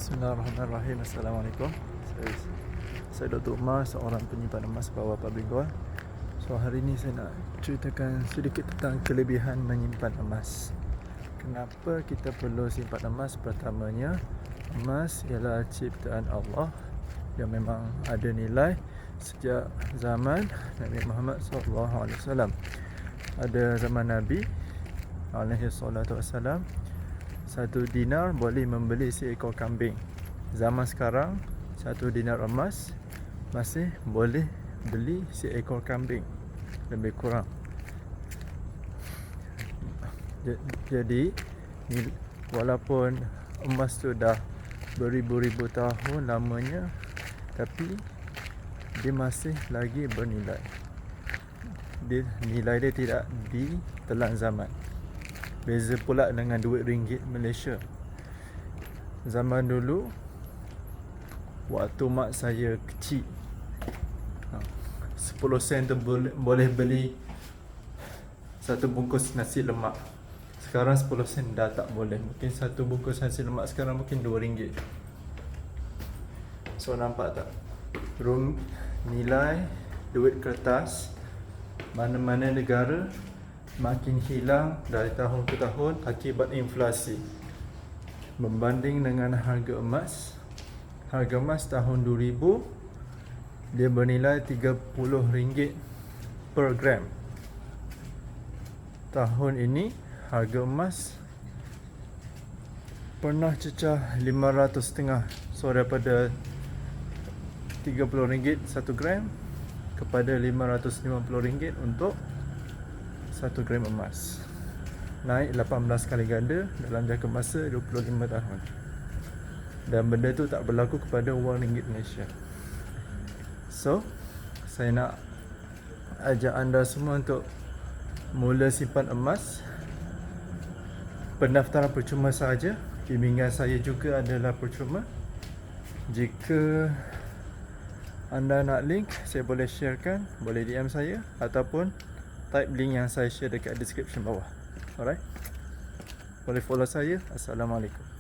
Bismillahirrahmanirrahim. Assalamualaikum. Saya Dr. Umar, seorang penyimpan emas bawah pabrik gold. So hari ini saya nak ceritakan sedikit tentang kelebihan menyimpan emas. Kenapa kita perlu simpan emas? Pertamanya, emas ialah ciptaan Allah yang memang ada nilai sejak zaman Nabi Muhammad SAW. Ada zaman Nabi SAW, 1 dinar boleh membeli seekor kambing. Zaman sekarang 1 dinar emas masih boleh beli seekor kambing, lebih kurang. Jadi walaupun emas tu dah beribu-ribu tahun lamanya, tapi dia masih lagi bernilai. Nilai dia tidak ditelan zaman. Beza pula dengan duit ringgit Malaysia. Zaman dulu, waktu mak saya kecil, 10 sen tu boleh beli 1 bungkus nasi lemak. Sekarang 10 sen dah tak boleh. Mungkin 1 bungkus nasi lemak sekarang mungkin RM2. So nampak tak? Nilai duit kertas mana-mana negara makin hilang dari tahun ke tahun akibat inflasi. Membanding dengan harga emas tahun 2000 dia bernilai RM30 per gram. Tahun ini harga emas pernah cecah 500.5. So daripada RM30 1 gram kepada RM550 untuk 1 gram emas. Naik 18 kali ganda dalam jangka masa 25 tahun. Dan benda tu tak berlaku kepada wang ringgit Malaysia. So, saya nak ajak anda semua untuk mula simpan emas. Pendaftaran percuma sahaja. Bimbingan saya juga adalah percuma. Jika anda nak link, saya boleh sharekan, boleh DM saya ataupun type link yang saya share dekat description bawah. Alright? Boleh follow saya. Assalamualaikum.